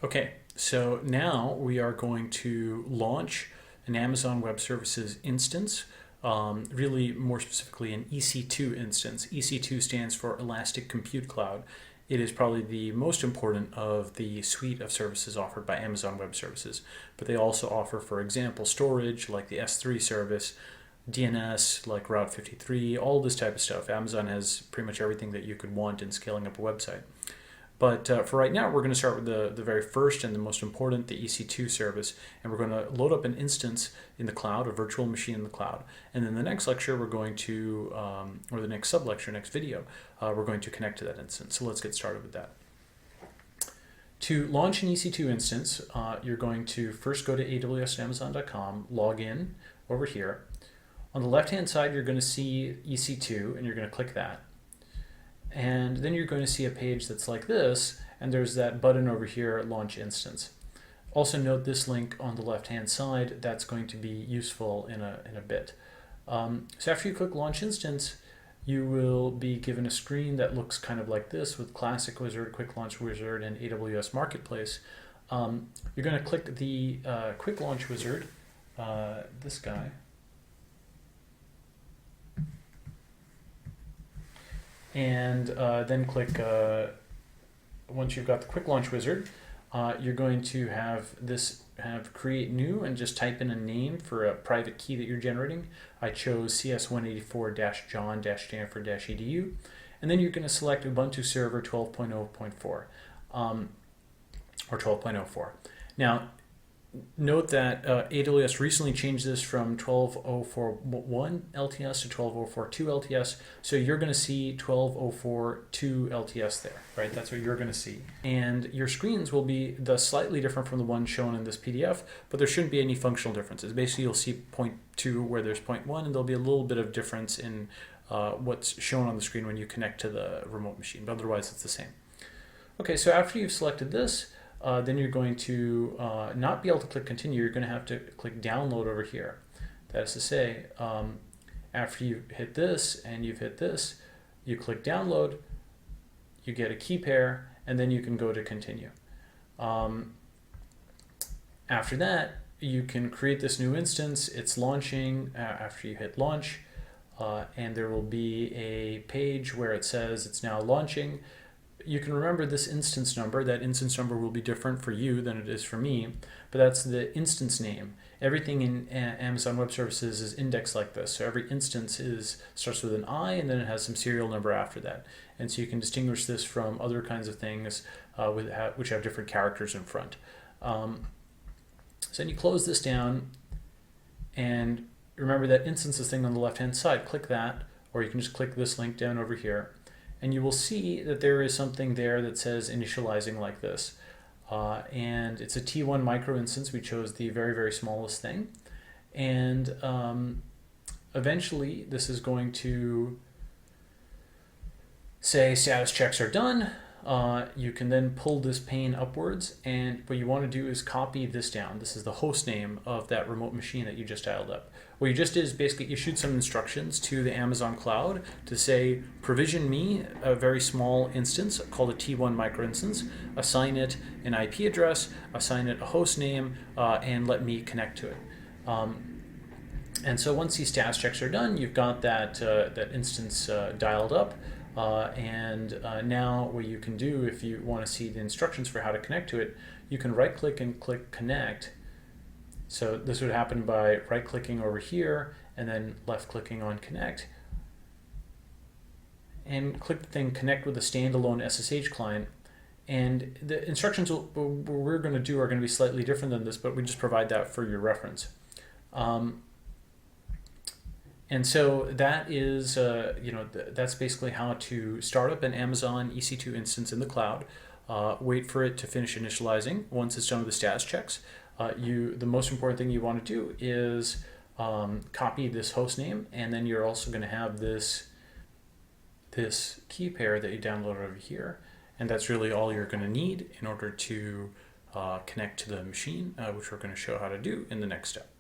Okay, so now we are going to launch an Amazon Web Services instance, really more specifically an EC2 instance. EC2 stands for Elastic Compute Cloud. It is probably the most important of the suite of services offered by Amazon Web Services, but they also offer, for example, storage like the S3 service, DNS like Route 53, all this type of stuff. Amazon has pretty much everything that you could want in scaling up a website. But for right now, we're going to start with the very first and the most important, the EC2 service. And we're going to load up an instance in the cloud, a virtual machine in the cloud. And then the next lecture, we're going to, or the next sub-lecture, next video, we're going to connect to that instance. So let's get started with that. To launch an EC2 instance, you're going to first go to aws.amazon.com, log in over here. On the left-hand side, you're going to see EC2, and you're going to click that. And then you're going to see a page that's like this, and there's that button over here, Launch Instance. Also note this link on the left-hand side. That's going to be useful in a bit. So after you click Launch Instance, you will be given a screen that looks kind of like this with Classic Wizard, Quick Launch Wizard, and AWS Marketplace. You're going to click the Quick Launch Wizard, this guy. And then click, once you've got the Quick Launch Wizard, you're going to have create new and just type in a name for a private key that you're generating. I chose CS184-John-Stanford-edu. And then you're going to select Ubuntu Server 12.0.4 or 12.04. Now, note that AWS recently changed this from 12.041 LTS to 12.042 LTS, so you're going to see 12.042 LTS there, right? That's what you're going to see. And your screens will be thus slightly different from the one shown in this PDF, but there shouldn't be any functional differences. Basically, you'll see 0.2 where there's 0.1, and there'll be a little bit of difference in what's shown on the screen when you connect to the remote machine, but otherwise it's the same. Okay, so after you've selected this, then you're going to not be able to click continue. You're going to have to click download over here. That is to say, after you hit this and you've hit this, you click download, you get a key pair, and then you can go to continue. After that, you can create this new instance. It's launching after you hit launch, and there will be a page where it says it's now launching. You can remember this instance number. That instance number will be different for you than it is for me, but that's the instance name. Everything in Amazon Web Services is indexed like this. So every instance starts with an I, and then it has some serial number after that. And so you can distinguish this from other kinds of things which have different characters in front. So then you close this down, and remember that instances thing on the left-hand side. Click that, or you can just click this link down over here. And you will see that there is something there that says initializing like this. And it's a T1 micro instance. We chose the very, very smallest thing. And eventually, this is going to say status checks are done. You can then pull this pane upwards, and what you want to do is copy this down. This is the host name of that remote machine that you just dialed up. What you just did is basically issued some instructions to the Amazon cloud to say, provision me a very small instance called a T1 micro instance, assign it an IP address, assign it a host name, and let me connect to it. And so once these status checks are done, you've got that instance dialed up. Now what you can do, if you want to see the instructions for how to connect to it, you can right-click and click Connect. So this would happen by right-clicking over here and then left-clicking on Connect. And click the thing Connect with a standalone SSH client. And the instructions we're going to do are going to be slightly different than this, but we just provide that for your reference. And so that is, that's basically how to start up an Amazon EC2 instance in the cloud. Wait for it to finish initializing. Once it's done with the status checks, the most important thing you want to do is copy this host name, and then you're also going to have this key pair that you downloaded over here, and that's really all you're going to need in order to connect to the machine, which we're going to show how to do in the next step.